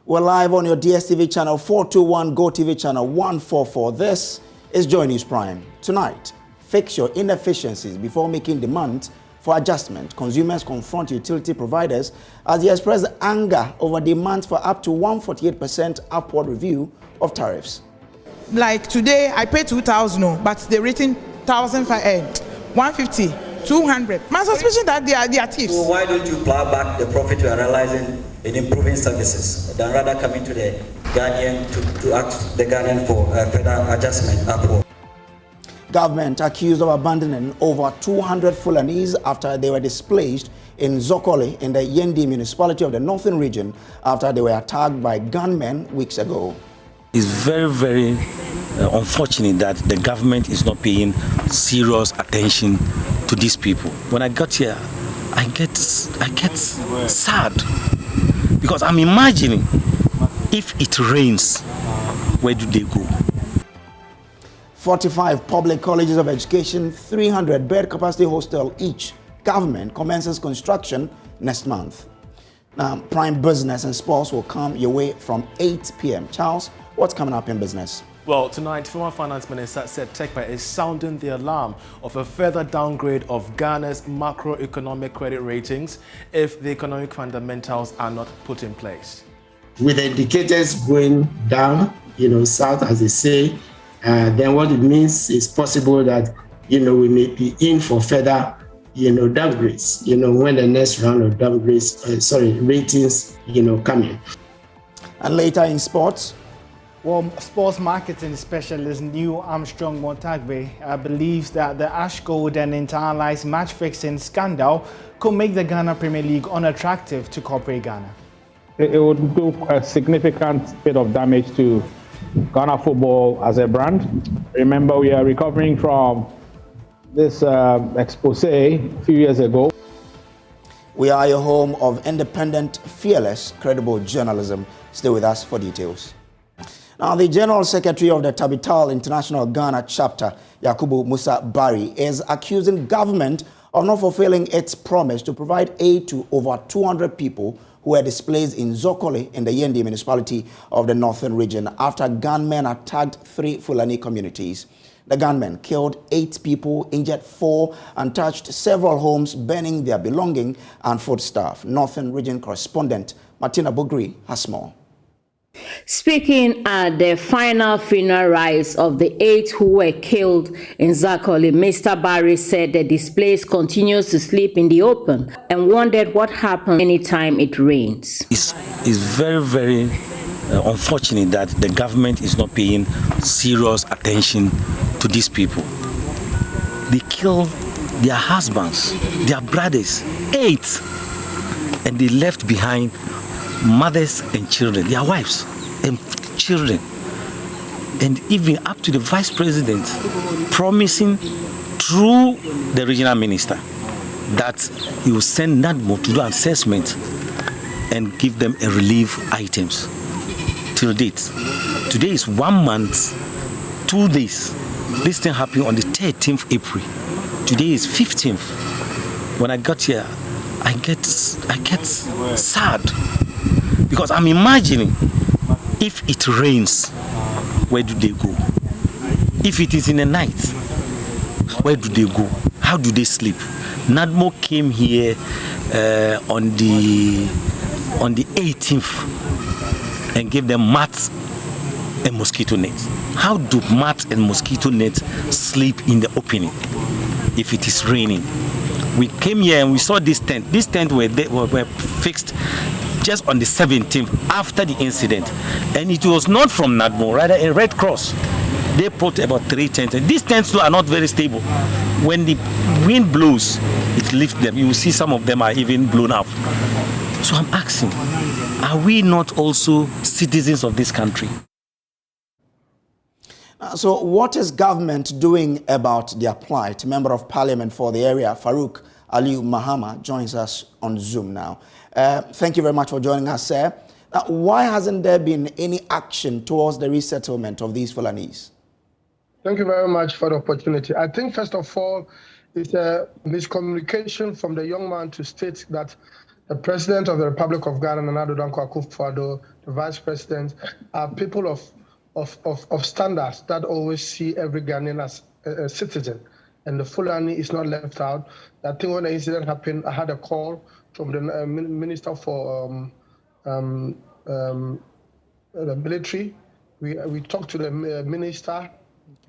We're live on your DSTV channel 421, GoTV channel 144. This is Joy News Prime. Tonight, fix your inefficiencies before making demand for adjustment. Consumers confront utility providers as they express anger over demands for up to 148% upward review of tariffs. Like today, I pay 2,000, but they're written 150, 200. My suspicion that they are thieves. So why don't you plow back the profit you are realizing in improving services than rather coming to the Ghanaian to ask the Ghanaian for further adjustment upward? Government accused of abandoning over 200 Fulanese after they were displaced in Zokole in the Yendi municipality of the northern region after they were attacked by gunmen weeks ago. It's very, very unfortunate that the government is not paying serious attention to these people. When I got here, I get sad because I'm imagining if it rains, where do they go? 45 public colleges of education, 300 bed capacity hostel each. Government commences construction next month. Now, prime business and sports will come your way from 8 p.m. Charles, what's coming up in business? Well, tonight, former Finance Minister said TECPA is sounding the alarm of a further downgrade of Ghana's macroeconomic credit ratings if the economic fundamentals are not put in place. With the indicators going down, south as they say, then what it means is possible that, we may be in for further, downgrades, when the next round of downgrades, ratings, come in. And later in sports, well, sports marketing specialist Neil Armstrong Montagbe believes that the Ash Gold and internalized match fixing scandal could make the Ghana Premier League unattractive to corporate Ghana. It would do a significant bit of damage to Ghana football as a brand. Remember, we are recovering from this expose a few years ago. We are your home of independent, fearless, credible journalism. Stay with us for details. Now, the General Secretary of the Tabital International Ghana chapter, Yakubu Musa Bari, is accusing government of not fulfilling its promise to provide aid to over 200 people who were displaced in Zokole in the Yendi municipality of the northern region after gunmen attacked 3 Fulani communities. The gunmen killed 8 people, injured 4, and touched several homes, burning their belongings and foodstuff. Northern region correspondent Martina Bugri has more. Speaking at the final funeral rites of the 8 who were killed in Zokole, Mr. Barry said the displaced continues to sleep in the open and wondered what happens anytime it rains. It's very, very unfortunate that the government is not paying serious attention to these people. They kill their husbands, their brothers, 8, and they left behind mothers and children, their wives and children, and even up to the vice president promising through the regional minister that he will send NADMO to do assessment and give them a relief items. Till date, today is 1 month, 2 days. This thing happened on the 13th April. Today is 15th. When I got here, I get sad. Because I'm imagining if it rains, where do they go? If it is in the night, where do they go? How do they sleep? NADMO came here on the 18th and gave them mats and mosquito nets. How do mats and mosquito nets sleep in the opening if it is raining? We came here and we saw this tent. These tents were fixed just on the 17th after the incident, and it was not from NADMO, rather a Red Cross. They put about 3 tents, and these tents too are not very stable. When the wind blows, it lifts them. You will see some of them are even blown up. So I'm asking, are we not also citizens of this country? So what is government doing about their plight? Member of Parliament for the area, Farouk Aliu Mahama, joins us on Zoom now. Thank you very much for joining us, sir. Why hasn't there been any action towards the resettlement of these Fulanese? Thank you very much for the opportunity. I think, first of all, it's a miscommunication from the young man to state that the President of the Republic of Ghana, Nana Addo Dankwa Akufo-Addo, the Vice President, are people of standards that always see every Ghanaian as a citizen. And the Fulani is not left out. I think when the incident happened, I had a call from the Minister for the military. We talked to the minister.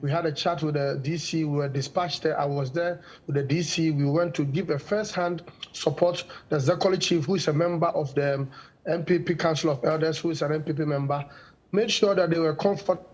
We had a chat with the DC. We were dispatched there. I was there with the DC. We went to give a first-hand support. The Zakoli chief, who is a member of the MPP Council of Elders, who is an MPP member, made sure that they were comfortable.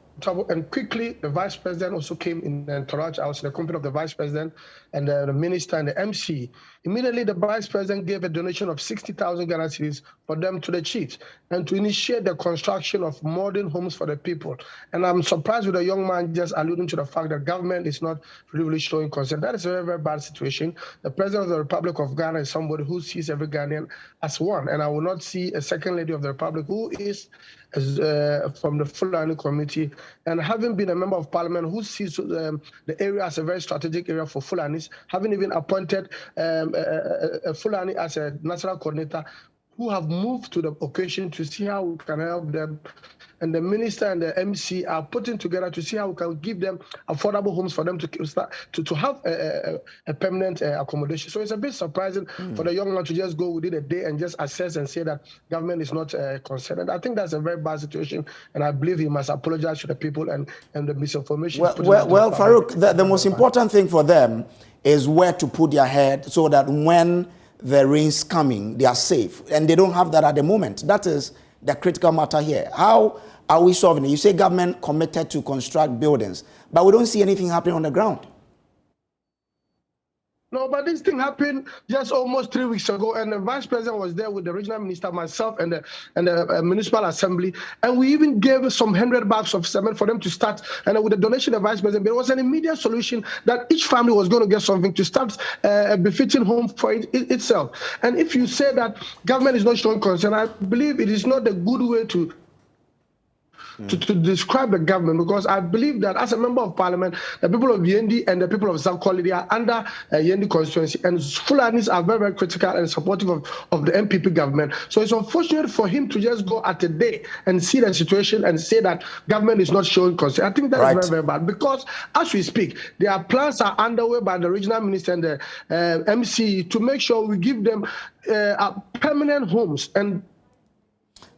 And quickly, the Vice President also came in the entourage. I was in the company of the Vice President and the Minister and the MC. Immediately, the Vice President gave a donation of 60,000 Ghana cedis for them to the chiefs and to initiate the construction of modern homes for the people. And I'm surprised with the young man just alluding to the fact that government is not really showing concern. That is a very, very bad situation. The President of the Republic of Ghana is somebody who sees every Ghanaian as one. And I will not see a second lady of the Republic who is from the Fulani community, and having been a member of parliament who sees the area as a very strategic area for Fulanis, having even appointed a Fulani as a national coordinator, who have moved to the occasion to see how we can help them. And the minister and the MC are putting together to see how we can give them affordable homes for them to start to have a permanent accommodation. So it's a bit surprising for the young man to just go within a day and just assess and say that government is not concerned. And I think that's a very bad situation, and I believe he must apologize to the people and the misinformation. Well, Farouk, the most important thing for them is where to put their head so that when the rain's coming, they are safe. And they don't have that at the moment. That is the critical matter here. How are we solving it? You say government committed to construct buildings, but we don't see anything happening on the ground. No, but this thing happened just almost 3 weeks ago, and the Vice President was there with the regional minister, myself, and the municipal assembly, and we even gave some 100 bags of cement for them to start, and with the donation of the Vice President, there was an immediate solution that each family was going to get something to start a befitting home for itself. And if you say that government is not showing concern, I believe it is not a good way to describe the government, because I believe that as a member of parliament, the people of Yendi and the people of Zakoli, they are under Yendi constituency, and Fulanis are very, very critical and supportive of the MPP government. So it's unfortunate for him to just go at a day and see the situation and say that government is not showing concern. I think that is very, very bad, because as we speak, their plans are underway by the regional minister and the MC to make sure we give them permanent homes. And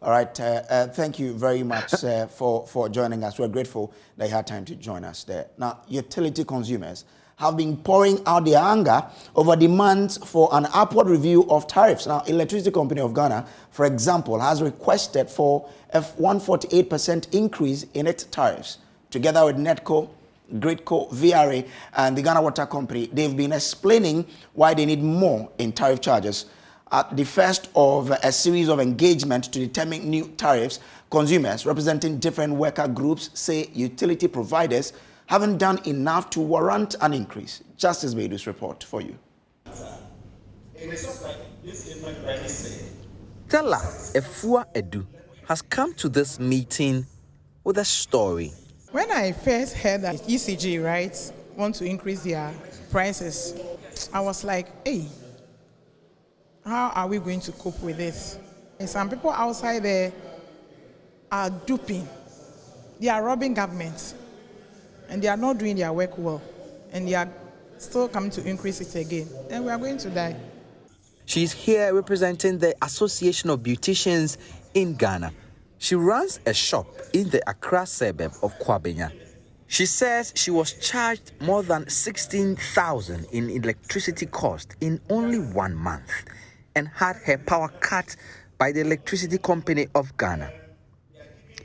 all right, thank you very much for joining us. We're grateful that you had time to join us there. Now, utility consumers have been pouring out their anger over demands for an upward review of tariffs. Now, Electricity Company of Ghana, for example, has requested for a 148% increase in its tariffs. Together with NETCO, Gridco, VRA, and the Ghana Water Company, they've been explaining why they need more in tariff charges. At the first of a series of engagements to determine new tariffs, consumers representing different worker groups say utility providers haven't done enough to warrant an increase. Justice Beidu's report for you. Tella Efua Edu has come to this meeting with a story. When I first heard that ECG, right, want to increase their prices, I was like, hey, how are we going to cope with this? And some people outside there are duping. They are robbing governments. And they are not doing their work well. And they are still coming to increase it again. And we are going to die. She's here representing the Association of Beauticians in Ghana. She runs a shop in the Accra suburb of Kwabenya. She says she was charged more than 16,000 in electricity cost in only 1 month, and had her power cut by the Electricity Company of Ghana.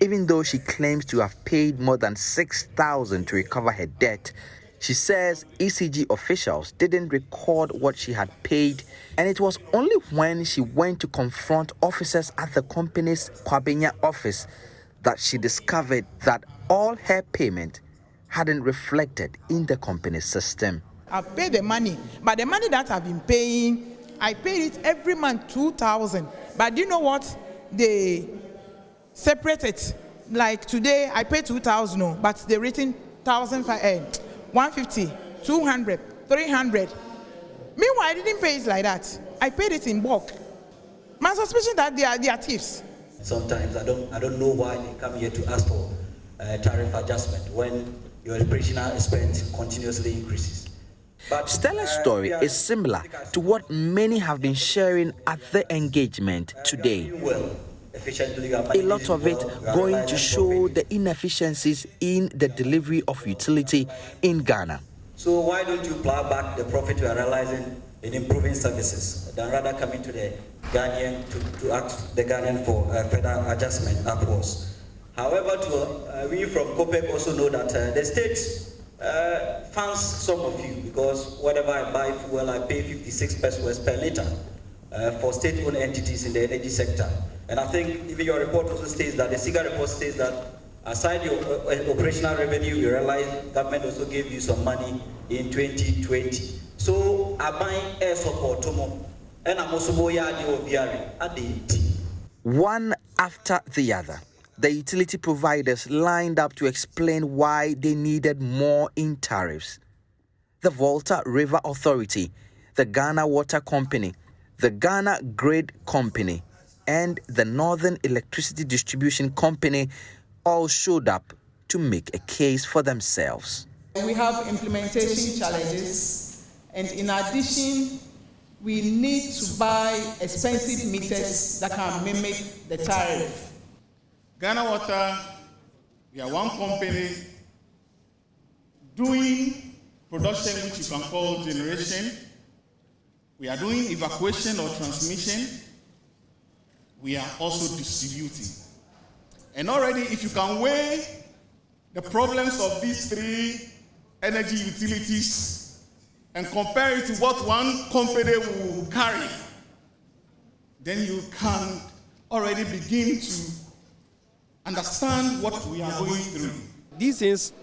Even though she claims to have paid more than 6,000 to recover her debt, she says ECG officials didn't record what she had paid, and it was only when she went to confront officers at the company's Kwabenya office that she discovered that all her payment hadn't reflected in the company's system. I've paid the money, but the money that I've been paying, I paid it every month, 2,000. But do you know what? They separate it. Like today, I paid 2,000, but they written 150, 200, 300. Meanwhile, I didn't pay it like that. I paid it in bulk. My suspicion that they are thieves. Sometimes I don't know why they come here to ask for tariff adjustment when your operational expense continuously increases. But Stella's story is similar to what many have been sharing at the engagement today. A lot of it going to show the inefficiencies in the delivery of utility in Ghana. So why don't you plow back the profit you are realizing in improving services than rather coming to the Ghanaian to ask the Ghanaian for further adjustment upwards? However, we from COPEC also know that the state funds some of you, because whatever I buy fuel, I pay 56 pesos per litre for state-owned entities in the energy sector. And I think even your report also states that, the SIGA report states that aside your operational revenue, you realize government also gave you some money in 2020. So I buy air support and I'm also one after the other, the utility providers lined up to explain why they needed more in tariffs. The Volta River Authority, the Ghana Water Company, the Ghana Grid Company, and the Northern Electricity Distribution Company all showed up to make a case for themselves. We have implementation challenges, and in addition, we need to buy expensive meters that can mimic the tariff. Ghana Water, we are one company doing production which you can call generation. We are doing evacuation or transmission. We are also distributing. And already, if you can weigh the problems of these three energy utilities and compare it to what one company will carry, then you can already begin to understand what we are going through. These things,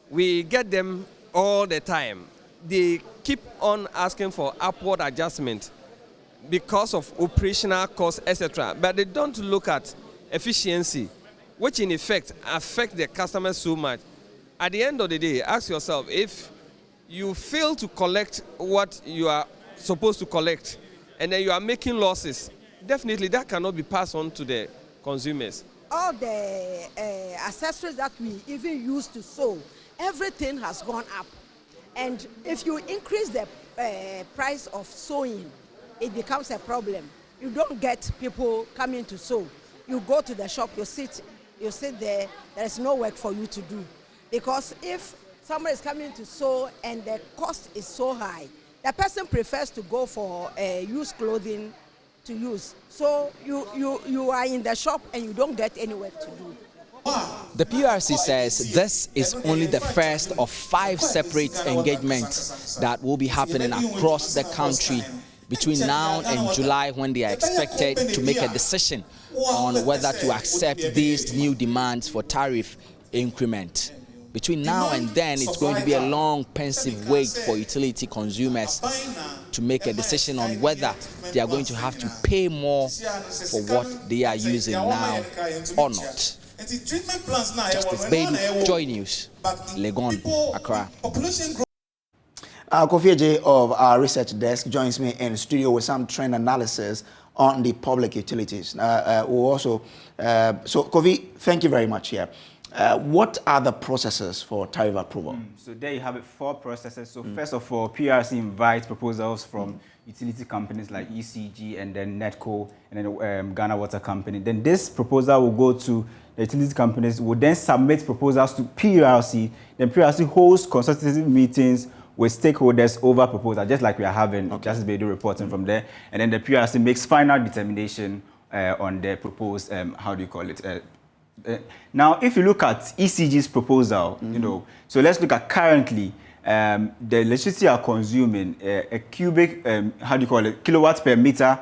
we get them all the time. They keep on asking for upward adjustment because of operational costs, etc. But they don't look at efficiency, which in effect affect the customers so much. At the end of the day, ask yourself, if you fail to collect what you are supposed to collect and then you are making losses, definitely that cannot be passed on to the consumers. All the accessories that we even use to sew, everything has gone up. And if you increase the price of sewing, it becomes a problem. You don't get people coming to sew. You go to the shop, you sit there, there is no work for you to do. Because if somebody is coming to sew and the cost is so high, the person prefers to go for used clothing to use. So you are in the shop and you don't get any work to do. The PRC says this is only the first of 5 separate engagements that will be happening across the country between now and July, when they are expected to make a decision on whether to accept these new demands for tariff increment. Between now and then, it's going to be a long, pensive wait for utility consumers to make a decision on whether they are going to have to pay more for what they are using now or not. Justice Baby, Joy News, Legon, Accra. Kofi J of our research desk joins me in studio with some trend analysis on the public utilities. So Kofi, thank you very much here. What are the processes for tariff approval? So there you have it, 4 processes. So first of all, PRC invites proposals from utility companies like ECG and then NETCO and then Ghana Water Company. Then this proposal will go to the utility companies, will then submit proposals to PRC. Then PRC hosts consultative meetings with stakeholders over proposal, just like we are having Justice Bedu reporting from there. And then the PRC makes final determination on the proposed, now, if you look at ECG's proposal, so let's look at currently, the electricity are consuming a cubic, kilowatt per meter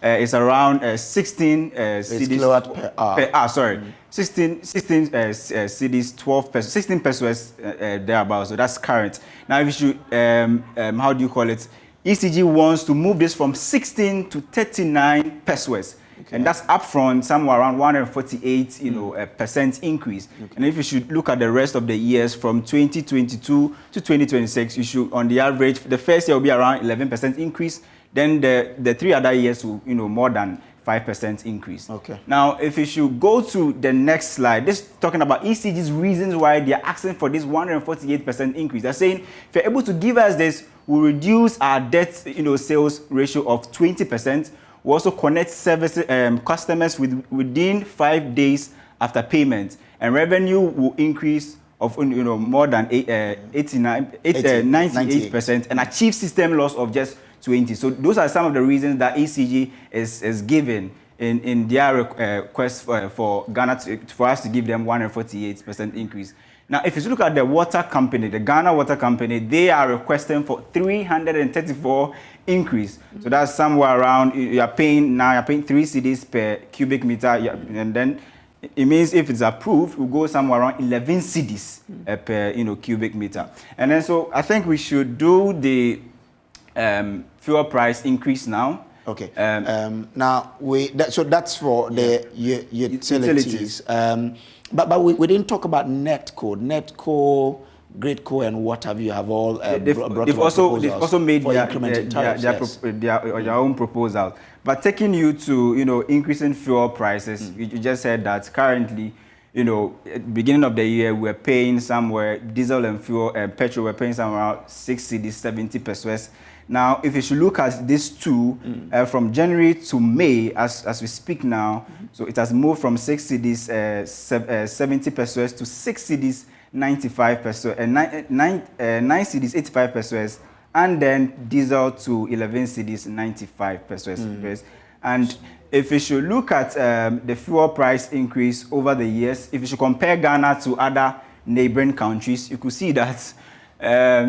is around 16 cedis kilowatt per hour. 16 cedis, 12 pesos, 16 pesos thereabouts. So that's current. Now, if you should, ECG wants to move this from 16 to 39 pesos. Okay. And that's up from somewhere around 148, percent increase. Okay. And if you should look at the rest of the years from 2022 to 2026, you should, on the average, the first year will be around 11% increase. Then the 3 other years will, more than 5% increase. Okay. Now, if you should go to the next slide, this is talking about ECG's reasons why they are asking for this 148% increase. They're saying, if you're able to give us this, we'll reduce our debt, sales ratio of 20%. We also connect service customers within 5 days after payment, and revenue will increase of more than 98%, and achieve system loss of just 20. So those are some of the reasons that ECG is given in their request for Ghana for us to give them 148% increase. Now, if you look at the water company, the Ghana Water Company, they are requesting for 334 increase. So that's somewhere around, you're paying 3 cedis per cubic meter, and then it means if it's approved, we'll go somewhere around 11 cedis per cubic meter. And then so I think we should do the fuel price increase now. Okay. Now so that's for the utilities. But we didn't talk about Netco, Gridco, and what have you have all they've also made their own proposal. But taking you to increasing fuel prices, you just said that currently, at the beginning of the year we're paying somewhere diesel and fuel and petrol, we're paying somewhere around 6 cedis 70 pesos. Now, if you should look at these two, from January to May, as we speak now, so it has moved from 6 cedis 70 pesos to 6 cedis 95 pesos, and 9 cedis 85 pesos, and then diesel to 11 cedis 95 pesos. And if you should look at the fuel price increase over the years, if you should compare Ghana to other neighboring countries, you could see that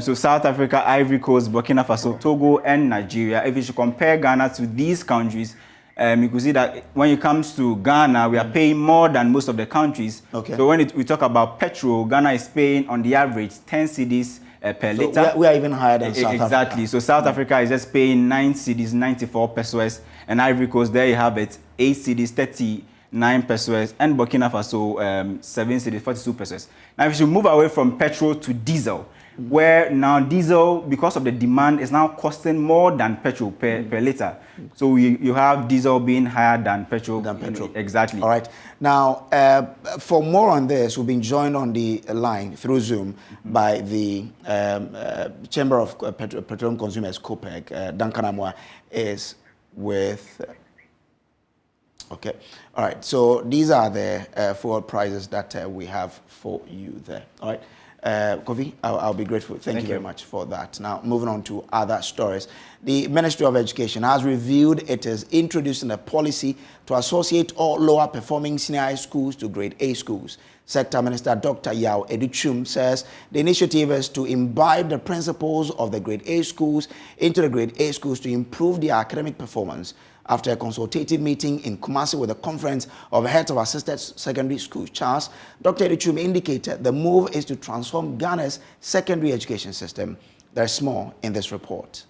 so South Africa, Ivory Coast, Burkina Faso, Togo, and Nigeria. If you should compare Ghana to these countries, you could see that when it comes to Ghana, we are paying more than most of the countries. Okay. So when we talk about petrol, Ghana is paying on the average 10 cedis per liter. We are even higher than South Africa. Exactly. So South Africa is just paying 9 cedis 94 pesos, and Ivory Coast, there you have it, 8 cedis 39 pesos, and Burkina Faso 7 cedis 42 pesos. Now, if you move away from petrol to diesel, where now diesel, because of the demand, is now costing more than petrol per liter. So you have diesel being higher than petrol. Exactly. All right. Now, for more on this, we've been joined on the line through Zoom by the Chamber of Petroleum Consumers, COPEC. Duncan Amwa is with... Okay. All right. So these are the fuel prices that we have for you there. All right. Kofi, I'll be grateful. Thank you very much for that. Now, moving on to other stories. The Ministry of Education has revealed it is introducing a policy to associate all lower performing senior high schools to grade A schools. Sector Minister Dr. Yao Edichum says the initiative is to imbibe the principles of the grade A schools into the grade A schools to improve their academic performance. After a consultative meeting in Kumasi with the Conference of Heads of Assisted Secondary Schools, CHAS, Dr. Edichum indicated the move is to transform Ghana's secondary education system. There's more in this report.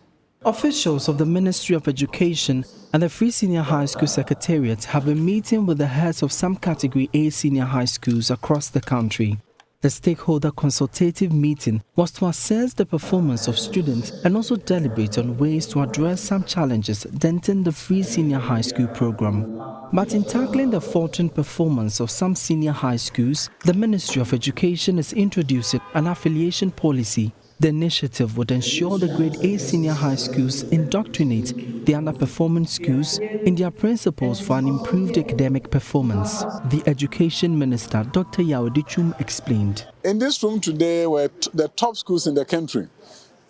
Officials of the Ministry of Education and the Free Senior High School Secretariat have been meeting with the heads of some Category A senior high schools across the country. The stakeholder consultative meeting was to assess the performance of students and also deliberate on ways to address some challenges denting the free senior high school program. But in tackling the faltering performance of some senior high schools, the Ministry of Education is introducing an affiliation policy. The initiative would ensure the grade A senior high schools indoctrinate the underperforming schools in their principles for an improved academic performance. The Education Minister, Dr. Yao Edichum, explained. In this room today were the top schools in the country.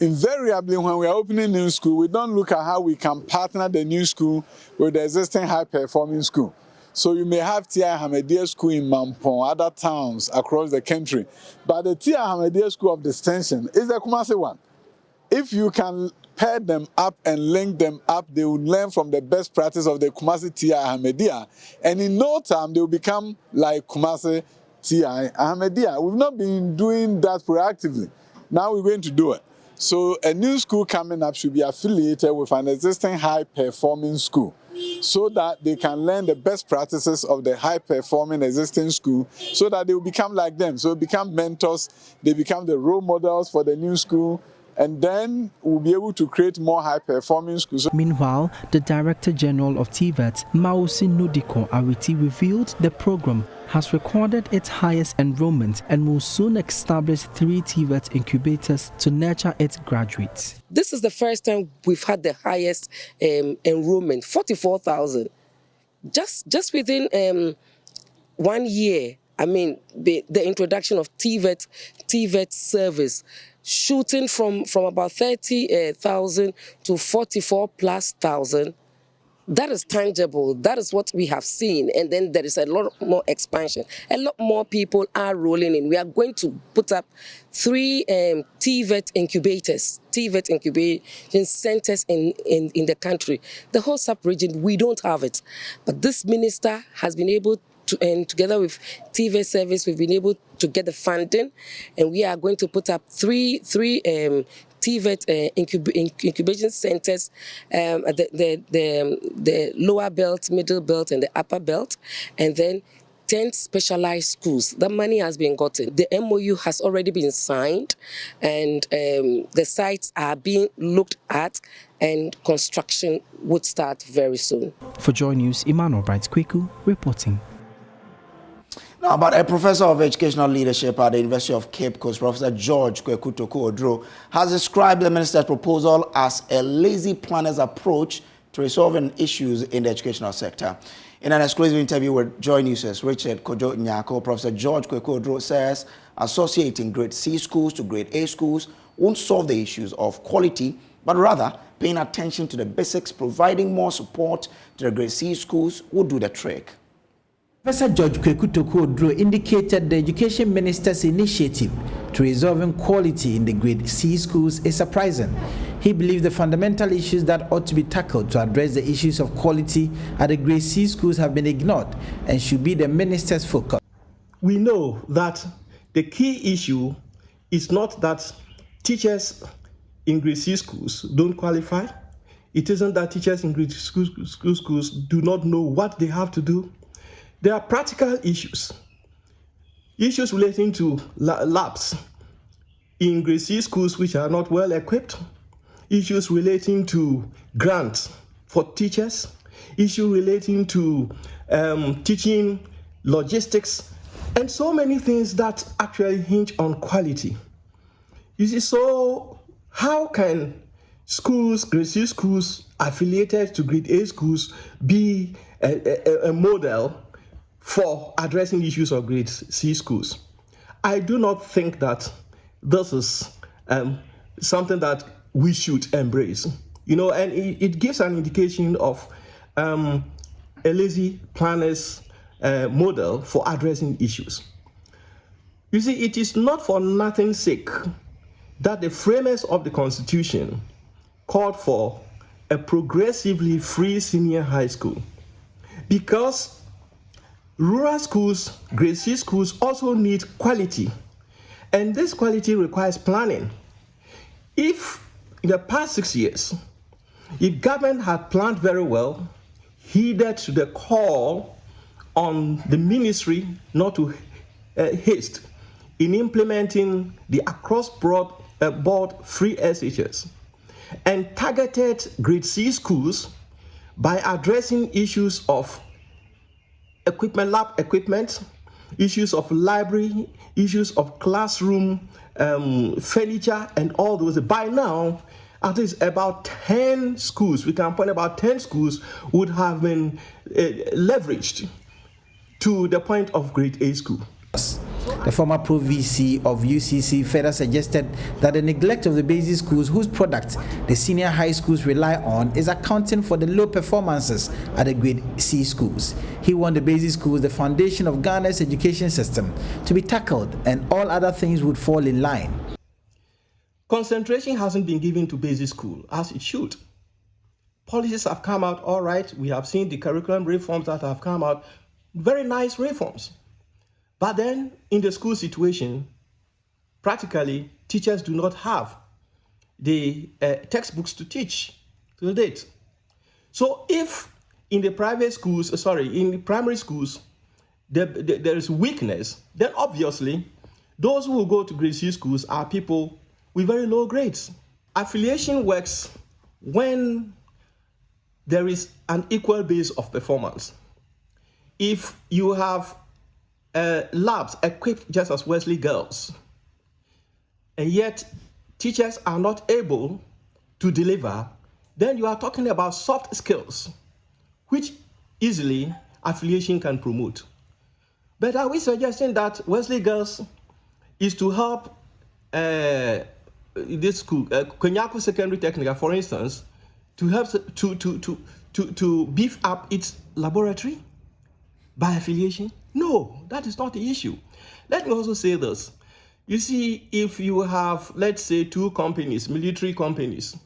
Invariably, when we are opening a new school, we don't look at how we can partner the new school with the existing high-performing school. So you may have T.I. Ahmadiyya School in Mampong, other towns across the country. But the T.I. Ahmadiyya School of Distinction is the Kumasi one. If you can pair them up and link them up, they will learn from the best practice of the Kumasi T.I. Ahmadiyya. And in no time, they will become like Kumasi T.I. Ahmadiyya. We've not been doing that proactively. Now we're going to do it. So a new school coming up should be affiliated with an existing high-performing school, so that they can learn the best practices of the high-performing existing school, so that they will become like them. So become mentors, they become the role models for the new school, and then we'll be able to create more high-performing schools. Meanwhile, the Director General of TVET, Mausi Nudiko Ariti, revealed the program has recorded its highest enrollment and will soon establish 3 TVET incubators to nurture its graduates. This is the first time we've had the highest enrollment, 44,000. Just within 1 year, I mean, the introduction of TVET service, shooting from about 30,000 to 44,000+. That is tangible. That is what we have seen. And then there is a lot more expansion. A lot more people are rolling in. We are going to put up 3 TVET incubators, TVET incubation centers in the country. The whole sub-region, we don't have it. But this minister has been able to, and together with TVET service, we've been able to get the funding. And we are going to put up three TVET incubation centers, the lower belt, middle belt, and the upper belt, and then 10 specialized schools. The money has been gotten. The MOU has already been signed, and the sites are being looked at, and construction would start very soon. For Joy News, Emmanuel Bright-Kweku reporting. Now, but a professor of educational leadership at the University of Cape Coast, Professor George Kojo, has described the minister's proposal as a lazy planner's approach to resolving issues in the educational sector. In an exclusive interview with Joy News' Richard Kojo Nyako, Professor George Kojo says associating grade C schools to grade A schools won't solve the issues of quality, but rather paying attention to the basics, providing more support to the grade C schools will do the trick. Professor George Kojo indicated the Education Minister's initiative to resolving quality in the grade C schools is surprising. He believes the fundamental issues that ought to be tackled to address the issues of quality at the grade C schools have been ignored and should be the minister's focus. We know that the key issue is not that teachers in grade C schools don't qualify. It isn't that teachers in grade schools do not know what they have to do. There are practical issues relating to labs in grade C schools which are not well equipped, issues relating to grants for teachers, issues relating to teaching logistics, and so many things that actually hinge on quality. You see, so how can schools, grade C schools affiliated to grade A schools be a model for addressing issues of grade C schools? I do not think that this is something that we should embrace. You know, and it gives an indication of a lazy planner's model for addressing issues. You see, it is not for nothing's sake that the framers of the Constitution called for a progressively free senior high school, because rural schools, grade C schools also need quality, and this quality requires planning. If in the past 6 years, if government had planned very well, heeded the call on the ministry not to haste in implementing the across-board free SHS, and targeted grade C schools by addressing issues of equipment, lab equipment, issues of library, issues of classroom furniture, and all those. By now, at least about 10 schools, we can point about 10 schools would have been leveraged to the point of grade A school. The former Pro-VC of UCC further suggested that the neglect of the basic schools whose products the senior high schools rely on is accounting for the low performances at the grade C schools. He warned the basic schools, the foundation of Ghana's education system, to be tackled and all other things would fall in line. Concentration hasn't been given to basic school as it should. Policies have come out, all right. We have seen the curriculum reforms that have come out, very nice reforms. But then, in the school situation, practically, teachers do not have the textbooks to teach till date. So if in the private schools, in the primary schools, there is weakness, then obviously, those who will go to grade C schools are people with very low grades. affiliation works when there is an equal base of performance. If you have labs equipped just as Wesley Girls, and yet teachers are not able to deliver, then you are talking about soft skills, which easily affiliation can promote. But are we suggesting that Wesley Girls is to help this school, Konyaku Secondary Technical, for instance, to help to beef up its laboratory by affiliation? No, that is not the issue. Let me also say this. You see, if you have, let's say, two companies, military companies,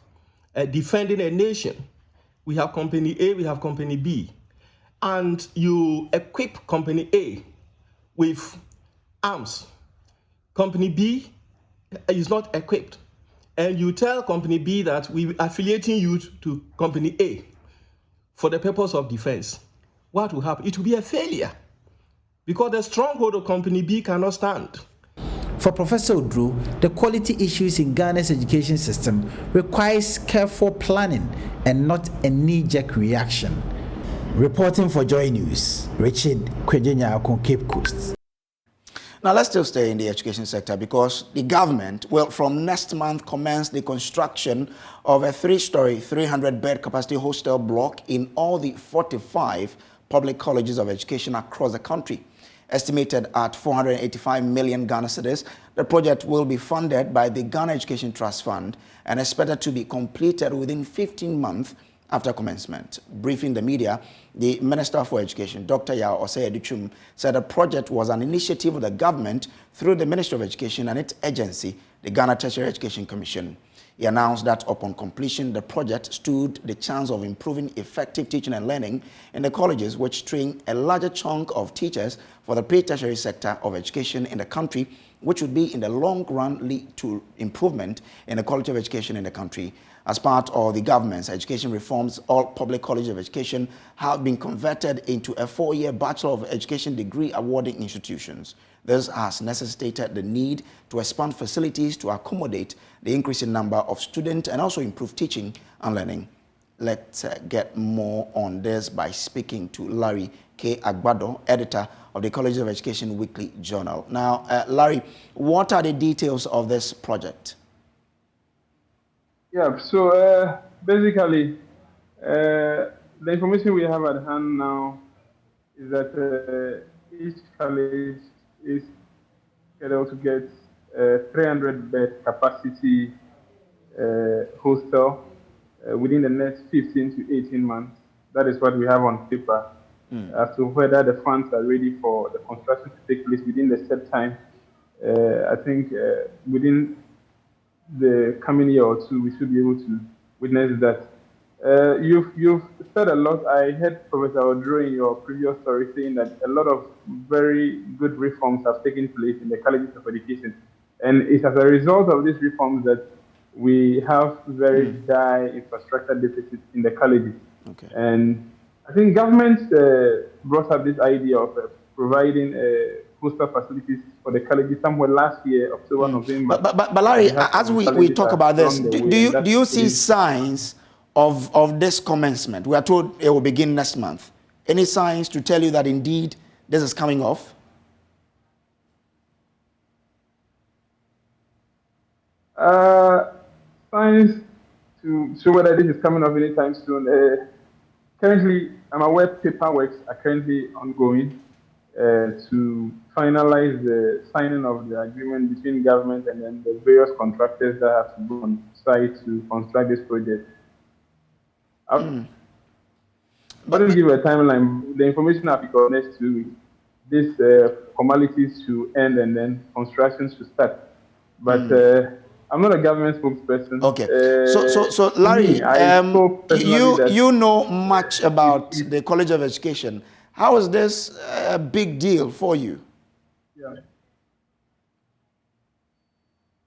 defending a nation, we have company A, we have company B, and you equip company A with arms. Company B is not equipped, and you tell company B that we're affiliating you to company A for the purpose of defense. What will happen? It will be a failure, because the stronghold of company B cannot stand. For Professor Odru, the quality issues in Ghana's education system requires careful planning and not a knee-jerk reaction. Reporting for Joy News, Richard Kwejenya on Cape Coast. Now let's still stay in the education sector, because the government will from next month commence the construction of a 3-story, 300-bed capacity hostel block in all the 45 public colleges of education across the country. Estimated at 485 million Ghana cedis, the project will be funded by the Ghana Education Trust Fund and expected to be completed within 15 months after commencement. Briefing the media, the Minister for Education, Dr. Yao Osei-Aduchum, said the project was an initiative of the government through the Ministry of Education and its agency, the Ghana Tertiary Education Commission. He announced that upon completion, the project stood the chance of improving effective teaching and learning in the colleges, which train a larger chunk of teachers for the pre-tertiary sector of education in the country, which would be in the long run lead to improvement in the quality of education in the country. As part of the government's education reforms, all public colleges of education have been converted into a 4-year Bachelor of Education degree awarding institutions. This has necessitated the need to expand facilities to accommodate the increasing number of students and also improve teaching and learning. Let's get more on this by speaking to Larry K. Agbado, editor of the College of Education Weekly Journal. Now, Larry, what are the details of this project? Yeah, so basically, the information we have at hand now is that each college is scheduled to get a 300-bed capacity hostel within the next 15 to 18 months. That is what we have on paper. As to whether the funds are ready for the construction to take place within the set time, I think within the coming year or two, we should be able to witness that. You've said a lot. I heard Professor Odru in your previous story saying that a lot of very good reforms have taken place in the colleges of education. And it's as a result of these reforms that we have very dire infrastructure deficits in the colleges. Okay. And I think government brought up this idea of providing hostel facilities for the colleges somewhere last year, October, November. But Larry, as we talk about this, do you see signs of this commencement? We are told it will begin next month. Any signs to tell you that indeed this is coming off? Signs to show whether this is coming off anytime soon. Currently, I'm aware paperwork are currently ongoing to finalize the signing of the agreement between government and then the various contractors that have to go on site to construct this project. But to give you a timeline, the information will be connected to these formalities to end and then construction to start. But I'm not a government spokesperson. Okay. So Larry, you know much about the College of Education. How is this a big deal for you? Yeah.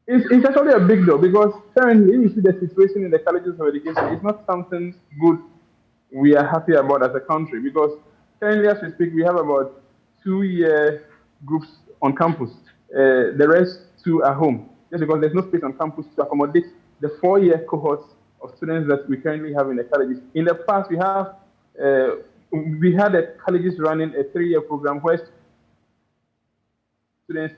It's actually a big deal because currently we see the situation in the colleges of education. It's not something good we are happy about as a country, because currently as we speak, we have about 2-year groups on campus. The rest 2 are home, just because there's no space on campus to accommodate the 4-year cohorts of students that we currently have in the colleges. In the past, we had the colleges running a 3-year program where students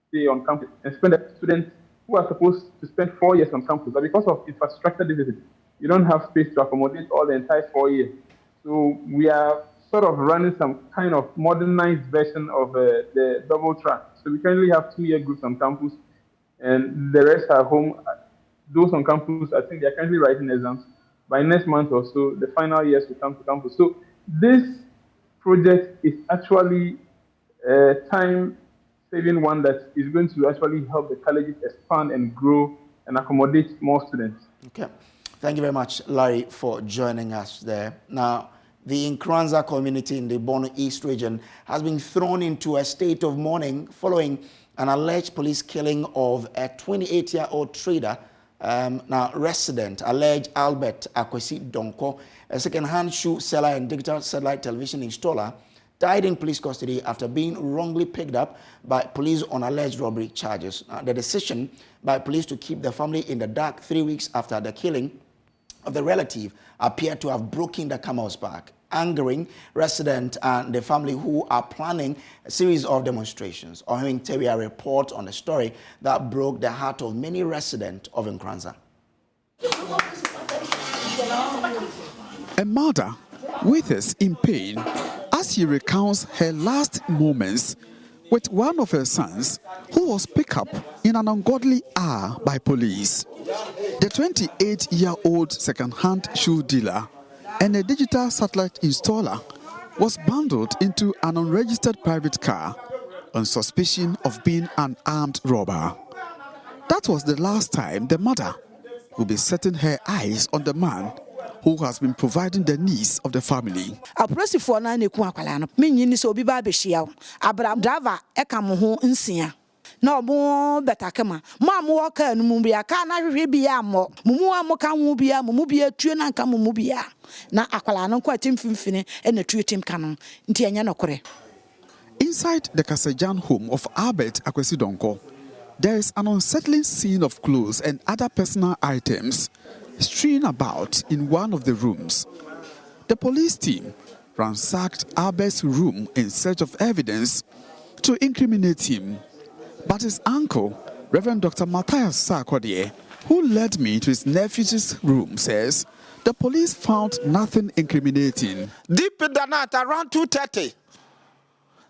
stay on campus and spend students who are supposed to spend 4 years on campus, but because of infrastructure deficit, you don't have space to accommodate all the entire 4 years. So we are sort of running some kind of modernized version of the double track. So we currently have 2-year groups on campus, and the rest are home. Those on campus, I think they are currently writing exams. By next month or so, the final years will come to campus. So this project is actually a time-saving one that is going to actually help the colleges expand and grow and accommodate more students. Okay. Thank you very much, Larry, for joining us there. Now, the Nkranza community in the Bono East region has been thrown into a state of mourning following an alleged police killing of a 28-year-old trader, resident, alleged Albert Akwesi Donko, a second-hand shoe seller and digital satellite television installer, died in police custody after being wrongly picked up by police on alleged robbery charges. The decision by police to keep the family in the dark 3 weeks after the killing of the relative appeared to have broken the camel's back, angering residents and the family who are planning a series of demonstrations. Ohing Teria report on a story that broke the heart of many residents of Nkranza. A mother withers in pain as she recounts her last moments with one of her sons who was picked up in an ungodly hour by police. The 28-year-old second-hand shoe dealer and a digital satellite installer was bundled into an unregistered private car on suspicion of being an armed robber. That was the last time the mother would be setting her eyes on the man who has been providing the needs of the family. No more better come. Mamma walker and mubia can I rebia more. Mumua mubia, mumubia, tuna and camubia. Na aqualano quite infine and the tree team cannon. Ntiana core. Inside the Kasajan home of Albert Akwesi Donko, there is an unsettling scene of clothes and other personal items strewn about in one of the rooms. The police team ransacked Albert's room in search of evidence to incriminate him. But his uncle, Reverend Dr. Matthias Sarkodie, who led me to his nephew's room, says the police found nothing incriminating. Deep in the night, around 2:30,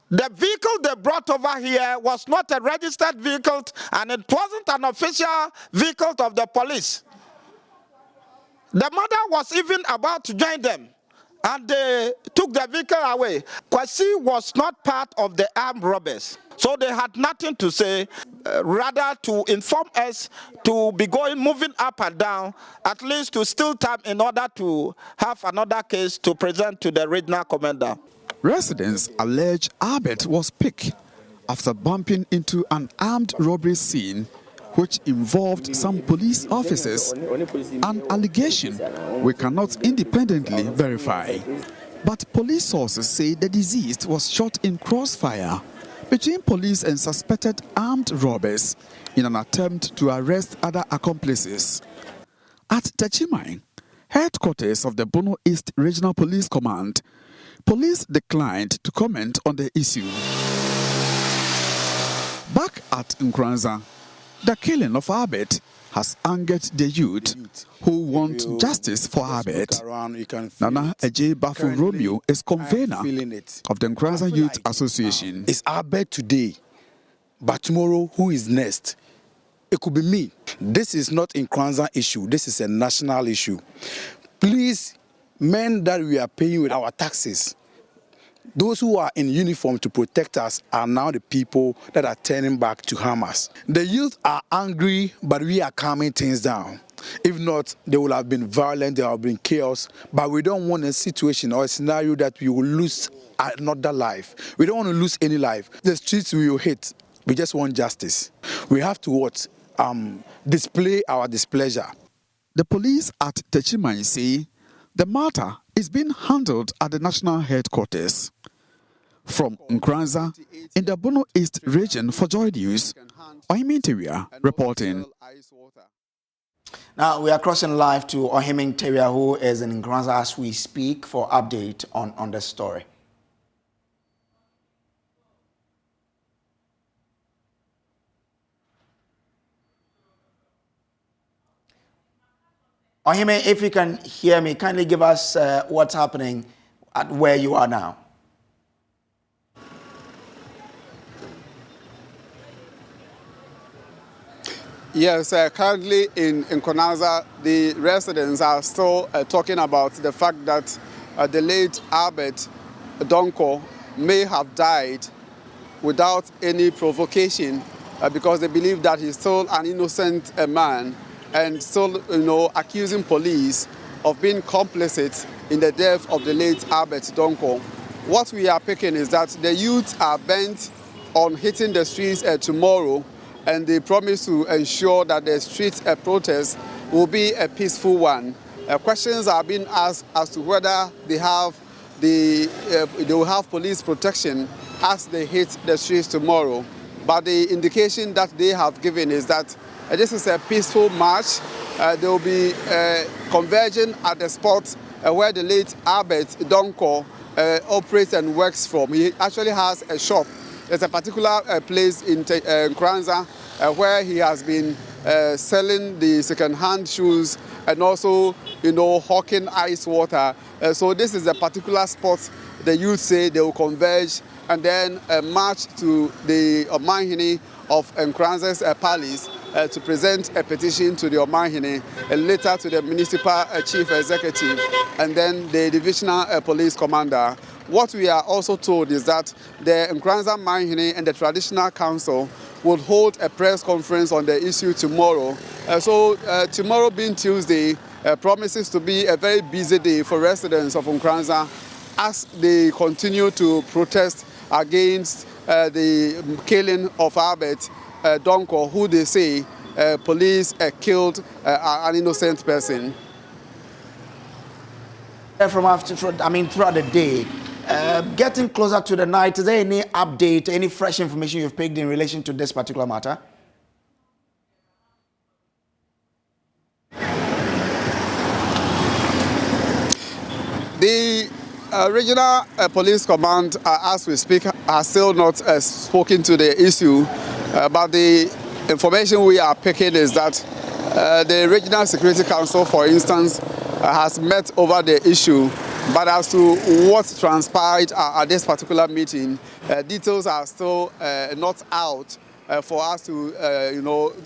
the vehicle they brought over here was not a registered vehicle, and it wasn't an official vehicle of the police. The mother was even about to join them, and they took the vehicle away. Kwesi was not part of the armed robbers. So they had nothing to say, rather to inform us to be moving up and down, at least to steal time in order to have another case to present to the regional commander. Residents allege Albert was picked after bumping into an armed robbery scene which involved some police officers, an allegation we cannot independently verify. But police sources say the deceased was shot in crossfire between police and suspected armed robbers in an attempt to arrest other accomplices. At Techimai, headquarters of the Bono East Regional Police Command, police declined to comment on the issue. Back at Nkranza, the killing of Albert has angered the youth who want justice for Albert. Nana Eje Bafu Romeo is convener of the Nkranza Youth Association. It's Albert today, but tomorrow who is next? It could be me. This is not a Nkranza issue. This is a national issue. Please, men that we are paying with our taxes, those who are in uniform to protect us are now the people that are turning back to harm us. The youth are angry, but we are calming things down. If not, they will have been violent, there will have been chaos, but we don't want a situation or a scenario that we will lose another life. We don't want to lose any life. The streets we will hit. We just want justice. We have to display our displeasure. The police at Techimai say the matter is being handled at the national headquarters. From Nkranza in the Bono East region for Joy News, Ohimin Teria reporting. Now we are crossing live to Ohimin Teria, who is in Nkranza as we speak, for update on the story. Ohime, if you can hear me, kindly give us what's happening at where you are now. Yes, currently in Konaza, the residents are still talking about the fact that the late Albert Donko may have died without any provocation because they believe that he's still an innocent man and still, accusing police of being complicit in the death of the late Albert Donko. What we are picking is that the youth are bent on hitting the streets tomorrow, and they promise to ensure that the street protest will be a peaceful one. Questions are being asked as to whether they will have police protection as they hit the streets tomorrow. But the indication that they have given is that this is a peaceful march. They will be converging at the spot where the late Albert Donko operates and works from. He actually has a shop. There's a particular place in Nkranza where he has been selling the second-hand shoes and also, hawking ice water. So this is a particular spot the youth say they will converge and then march to the Omanhene of Nkranza's palace to present a petition to the Omanhene and later to the municipal chief executive and then the divisional police commander. What we are also told is that the Nkranza Manhene and the traditional council will hold a press conference on the issue tomorrow. Tomorrow being Tuesday promises to be a very busy day for residents of Nkranza as they continue to protest against the killing of Albert Donko, who they say police killed an innocent person. Throughout the day, getting closer to the night, is there any update, any fresh information you've picked in relation to this particular matter? The regional police command, as we speak, has still not spoken to the issue, but the information we are picking is that the Regional Security Council, for instance, has met over the issue. But as to what transpired at this particular meeting, details are still not out for us to,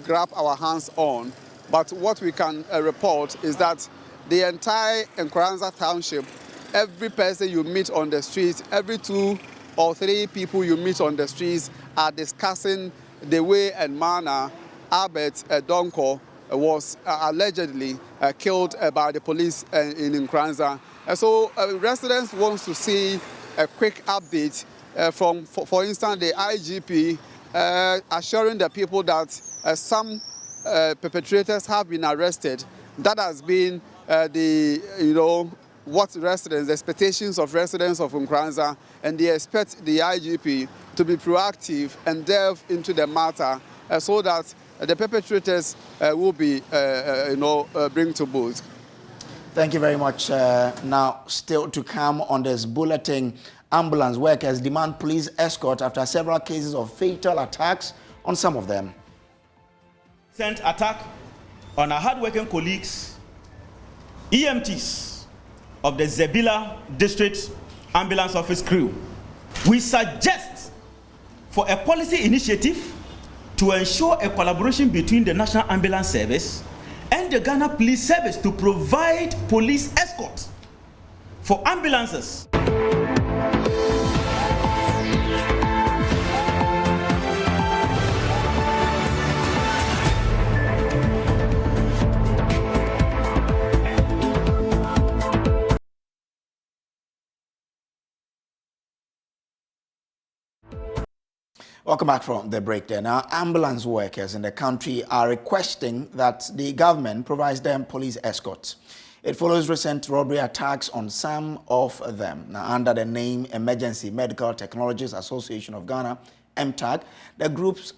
grab our hands on. But what we can report is that the entire Nkranza township, every person you meet on the streets, every 2 or 3 people you meet on the streets are discussing the way and manner Albert Donko was allegedly killed by the police in Nkranza. So residents want to see a quick update from, for instance, the IGP assuring the people that some perpetrators have been arrested. That has been what residents, the expectations of residents of Nkranza, and they expect the IGP to be proactive and delve into the matter so that the perpetrators will be, bring to book. Thank you very much. Now, still to come on this bulletin, ambulance workers demand police escort after several cases of fatal attacks on some of them. Sent attack on our hardworking colleagues, EMTs of the Zebila District Ambulance Office crew. We suggest for a policy initiative to ensure a collaboration between the National Ambulance Service and the Ghana Police Service to provide police escort for ambulances. Welcome back from the break there. Now, ambulance workers in the country are requesting that the government provides them police escorts. It follows recent robbery attacks on some of them. Now, under the name Emergency Medical Technologies Association of Ghana, MTAG, the group's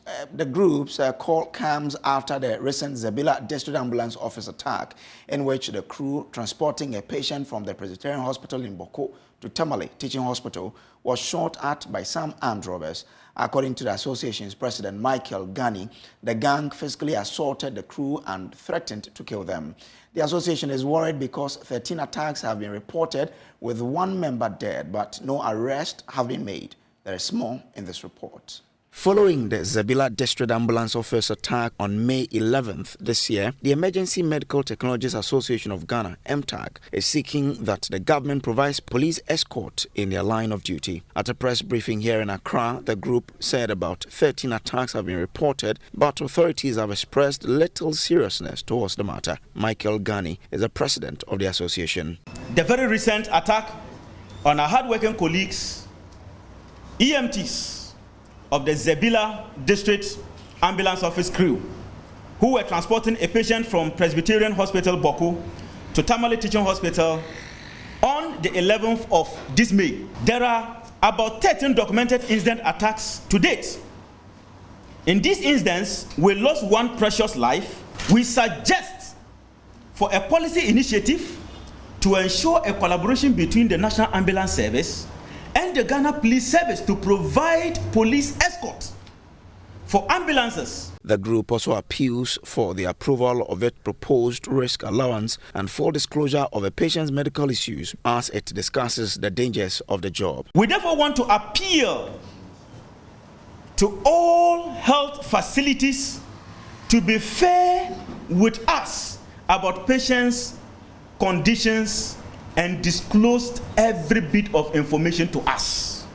call comes after the recent Zebila District Ambulance Office attack, in which the crew transporting a patient from the Presbyterian Hospital in Boko to Tamale Teaching Hospital was shot at by some armed robbers. According to the association's president, Michael Ghani, the gang physically assaulted the crew and threatened to kill them. The association is worried because 13 attacks have been reported, with one member dead, but no arrests have been made. There is more in this report. Following the Zebila District Ambulance Office attack on May 11th this year, the Emergency Medical Technologies Association of Ghana, MTAG, is seeking that the government provides police escort in their line of duty. At a press briefing here in Accra, the group said about 13 attacks have been reported, but authorities have expressed little seriousness towards the matter. Michael Ghani is the president of the association. The very recent attack on our hardworking colleagues, EMTs, of the Zebila District Ambulance Office crew, who were transporting a patient from Presbyterian Hospital, Boko, to Tamale Teaching Hospital on the 11th of this May. There are about 13 documented incident attacks to date. In this instance, we lost one precious life. We suggest for a policy initiative to ensure a collaboration between the National Ambulance Service and the Ghana Police Service to provide police escort for ambulances. The group also appeals for the approval of its proposed risk allowance and full disclosure of a patient's medical issues as it discusses the dangers of the job. We therefore want to appeal to all health facilities to be fair with us about patients' conditions and disclosed every bit of information to us.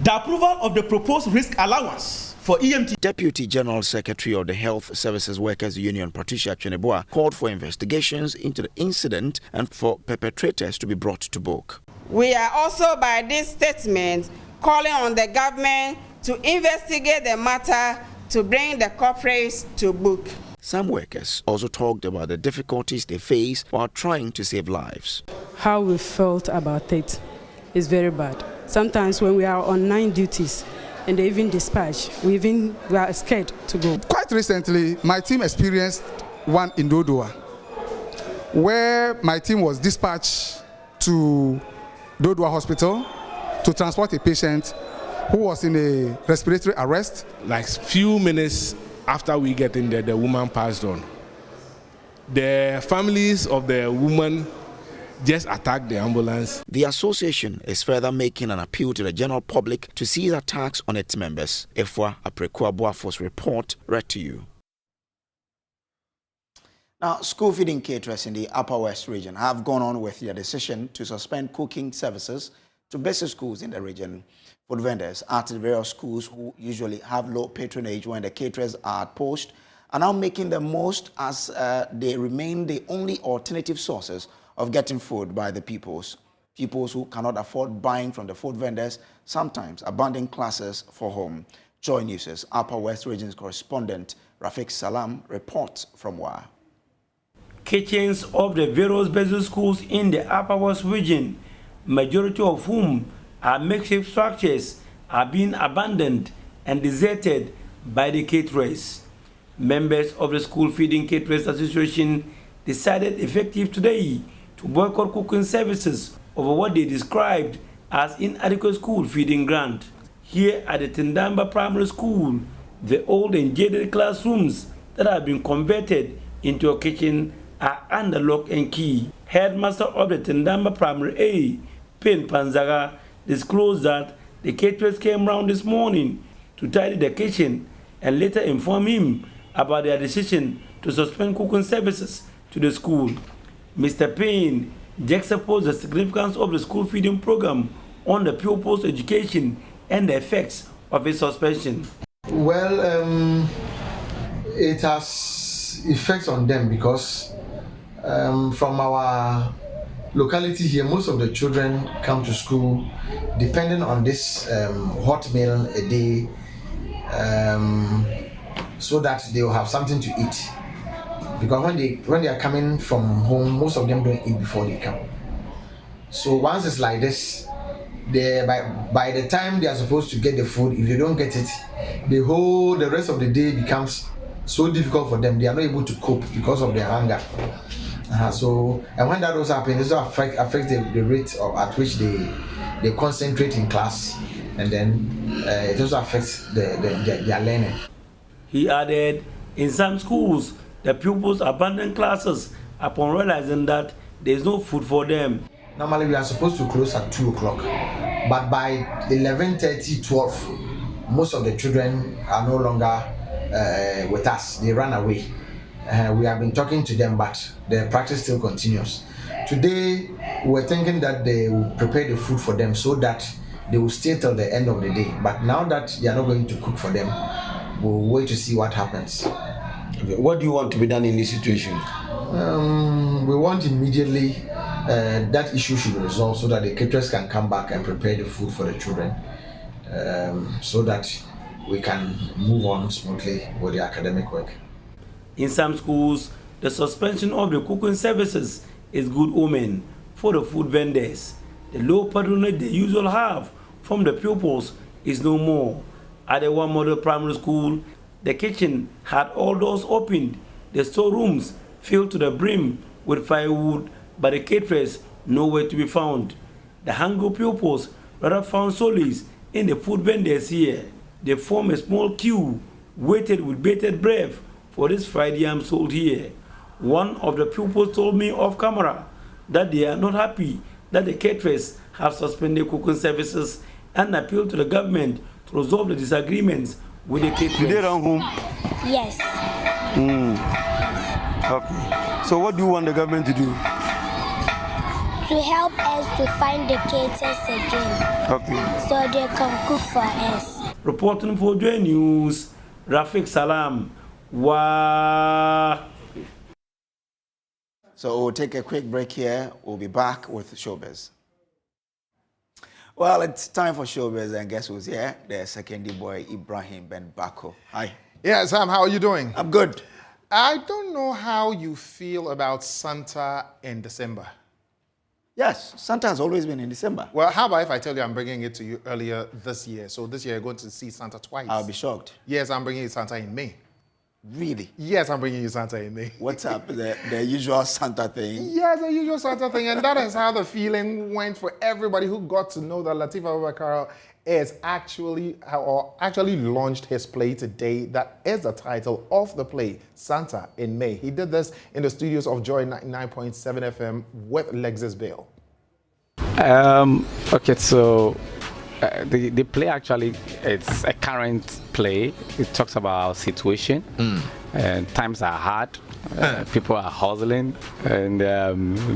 The approval of the proposed risk allowance for EMT. Deputy General Secretary of the Health Services Workers Union, Patricia Cheneboa, called for investigations into the incident and for perpetrators to be brought to book. We are also, by this statement, calling on the government to investigate the matter to bring the culprits to book. Some workers also talked about the difficulties they face while trying to save lives. How we felt about it is very bad. Sometimes when we are on night duties and they even dispatch, we are scared to go. Quite recently, my team experienced one in Dodua, where my team was dispatched to Dodua Hospital to transport a patient who was in a respiratory arrest. Like few minutes after we get in there, the woman passed on. The families of the woman just attacked the ambulance. The association is further making an appeal to the general public to cease attacks on its members. Efwa Aprekua Boafo's report read to you. Now, school feeding caterers in the Upper West region have gone on with their decision to suspend cooking services to basic schools in the region. Food vendors at the various schools who usually have low patronage when the caterers are at post are now making the most as they remain the only alternative sources of getting food by the pupils. Pupils who cannot afford buying from the food vendors sometimes abandon classes for home. Joy News' Upper West Region's correspondent Rafiq Salam reports from Wa. Kitchens of the various basic schools in the Upper West Region, majority of whom are makeshift structures, are being abandoned and deserted by the caterers. Members of the School Feeding Caterers Association decided effective today to boycott cooking services over what they described as inadequate school feeding grant. Here at the Tendamba Primary School, the old and jaded classrooms that have been converted into a kitchen are under lock and key. Headmaster of the Tendamba Primary A, Pen Panzaga, disclosed that the caterers came round this morning to tidy the kitchen and later informed him about their decision to suspend cooking services to the school. Mr. Payne juxtaposed the significance of the school feeding program on the pupils' education and the effects of its suspension. Well, it has effects on them because from our locality here, most of the children come to school depending on this hot meal a day so that they will have something to eat. because when they are coming from home, most of them don't eat before they come. So once it's like this, by the time they are supposed to get the food, if they don't get it, the rest of the day becomes so difficult for them. They are not able to cope because of their hunger. So, and when that also happens, it also affects the rate at which they concentrate in class, and then it also affects their learning. He added, in some schools, the pupils abandon classes upon realizing that there is no food for them. Normally, we are supposed to close at 2 o'clock, but by 11:30, 12, most of the children are no longer with us. They run away. We have been talking to them, but the practice still continues. Today, we were thinking that they will prepare the food for them so that they will stay till the end of the day. But now that they are not going to cook for them, we'll wait to see what happens. Okay. What do you want to be done in this situation? We want immediately that issue should be resolved so that the caterers can come back and prepare the food for the children, so that we can move on smoothly with the academic work. In some schools, the suspension of the cooking services is good omen for the food vendors. The low patronage they usually have from the pupils is no more. At the one model primary school, the kitchen had all doors opened, the storerooms filled to the brim with firewood, but the caterers nowhere to be found. The hungry pupils rather found solace in the food vendors here. They formed a small queue, waited with bated breath for this fried yam sold here. One of the pupils told me off camera that they are not happy that the caterers have suspended cooking services and appealed to the government to resolve the disagreements with the caterers. Did they run home? Yes. Okay. So what do you want the government to do? To help us to find the caterers again. Okay. So they can cook for us. Reporting for Joy News, Rafiq Salam. Wow. So we'll take a quick break here. We'll be back with Showbiz. Well, it's time for Showbiz, and guess who's here? The secondary boy, Ibrahim Ben Bako. Hi. Yeah, Sam, how are you doing? I'm good. I don't know how you feel about Santa in December. Yes, Santa has always been in December. Well, how about if I tell you I'm bringing it to you earlier this year? So this year you're going to see Santa twice. I'll be shocked. Yes, I'm bringing you Santa in May. Really? Yes, I'm bringing you Santa in May. What's up? The usual Santa thing? Yes, the usual Santa thing. And that is how the feeling went for everybody who got to know that Lateef Abubakar is actually launched his play today. That is the title of the play, Santa in May. He did this in the studios of Joy 99.7 FM with Lexus Bale. Okay, so the play actually, it's a current play. It talks about situation, and times are hard. People are hustling, and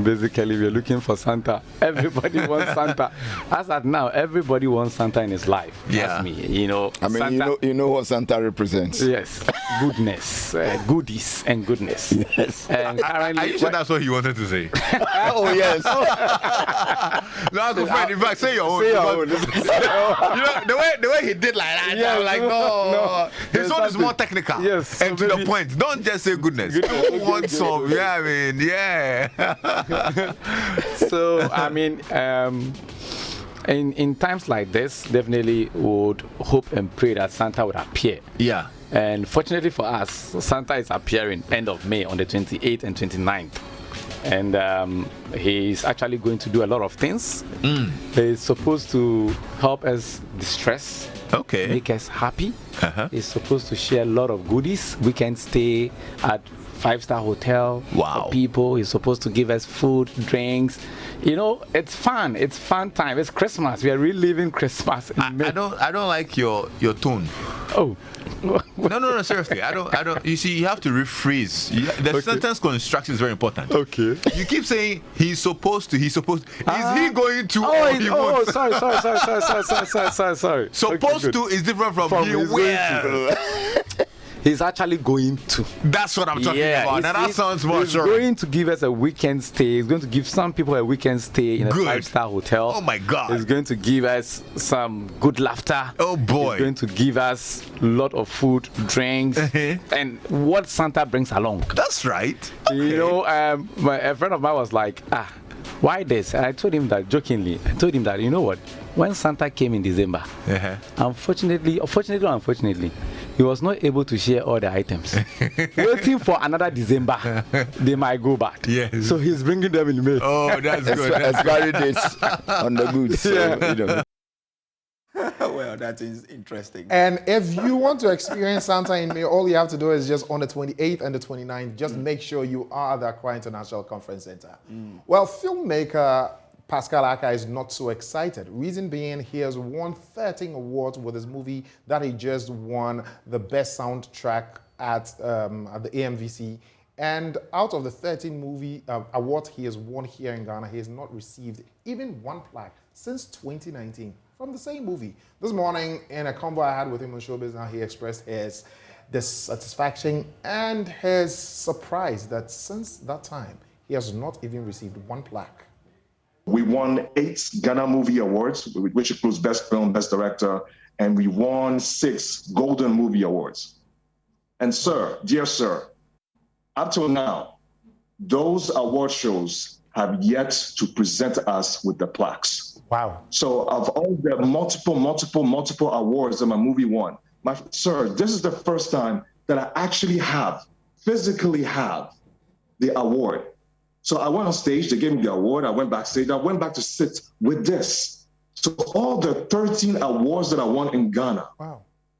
basically we're looking for Santa. Everybody wants Santa. As at now, everybody wants Santa in his life. Yeah. That's me. You know, I mean, Santa, you know what Santa represents. Yes, goodness, goodies, and goodness. Yes. And currently, are you sure that's what he wanted to say? Oh yes. No, go friend. In fact, say your own. Say your own. You know the way he did like that. Yes. I'm like, no. His own is more technical. Yes. And to the point. Don't just say goodness. People want some. Yeah, I mean, yeah. So I mean, in times like this, definitely would hope and pray that Santa would appear. Yeah. And fortunately for us, Santa is appearing end of May on the 28th and 29th. And he's actually going to do a lot of things. He's supposed to help us distress, make us happy. He's supposed to share a lot of goodies. We can stay at 5-star hotel for people. He's supposed to give us food, drinks. You know, it's fun. It's fun time. It's Christmas. We are really living Christmas. I don't like your tone. Oh. No, seriously. I don't. You see, you have to rephrase. The sentence construction is very important. Okay. You keep saying he's supposed to. Is he going to? Sorry. Supposed to is different from he will. He's actually going to. That's what I'm talking about. Now that sounds more sure. He's going to give us a weekend stay. He's going to give some people a weekend stay in a 5-star hotel. Oh my God. He's going to give us some good laughter. Oh boy. He's going to give us a lot of food, drinks, and what Santa brings along. That's right. Okay. You know, a friend of mine was like, why this? And I told him that jokingly. I told him that, you know what? When Santa came in December, unfortunately, he was not able to share all the items. Waiting for another December, they might go bad. Yes. So he's bringing them in May. Oh, that's good. Expiry dates on the goods. So, Yeah. you know. Well, that is interesting. And if you want to experience Santa in May, all you have to do is just on the 28th and the 29th, just make sure you are at the Accra International Conference Center. Well, filmmaker Pascal Aka is not so excited. Reason being, he has won 13 awards with his movie that he just won the best soundtrack at the AMVC. And out of the 13 movie awards he has won here in Ghana, he has not received even one plaque since 2019 from the same movie. This morning, in a convo I had with him on Showbiz Now, he expressed his dissatisfaction and his surprise that since that time, he has not even received one plaque. We won 8 Ghana Movie Awards, which includes Best Film, Best Director, and we won 6 Golden Movie Awards. And sir, dear sir, up till now, those award shows have yet to present us with the plaques. Wow. So of all the multiple awards that my movie won, sir, this is the first time that I actually physically have the award. So I went on stage, they gave me the award, I went backstage, I went back to sit with this. So all the 13 awards that I won in Ghana,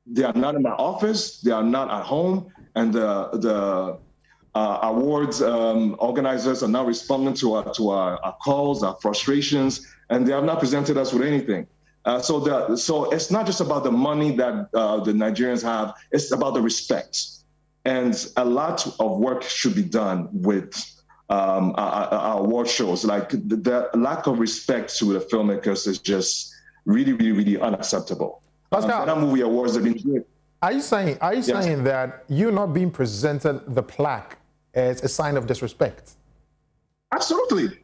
they are not in my office, they are not at home, and the awards organizers are now responding to our calls, our frustrations, and they have not presented us with anything. So it's not just about the money that the Nigerians have, it's about the respect. And a lot of work should be done with our award shows. Like the lack of respect to the filmmakers is just really unacceptable. Pascal, Ghana Movie Awards have been great. Are you saying that you not being presented the plaque is a sign of disrespect? Absolutely.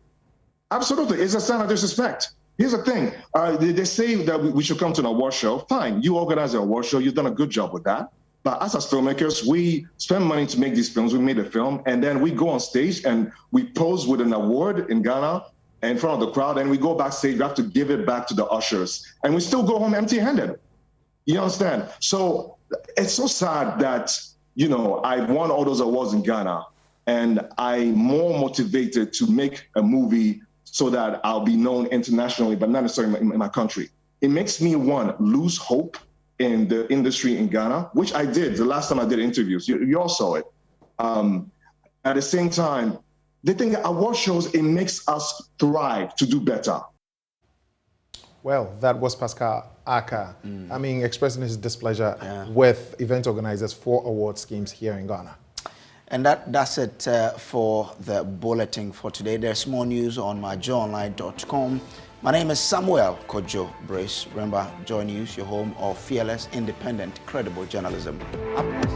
It's a sign of disrespect. Here's the thing. They say that we should come to an award show. Fine, you organize an award show. You've done a good job with that. But us as filmmakers, we spend money to make these films. We made a film, and then we go on stage and we pose with an award in Ghana in front of the crowd, and we go backstage. We have to give it back to the ushers, and we still go home empty-handed. You understand? So it's so sad that, I won all those awards in Ghana, and I'm more motivated to make a movie so that I'll be known internationally, but not necessarily in my country. It makes me, lose hope in the industry in Ghana, which I did the last time I did interviews. You all saw it. At the same time, they think that award shows, it makes us thrive to do better. Well, that was Pascal Aka. Expressing his displeasure with event organizers for award schemes here in Ghana. And that's it for the bulletin for today. There's more news on myjoyonline.com. My name is Samuel Kojo Brace. Remember, Joy News, your home of fearless, independent, credible journalism. Up next.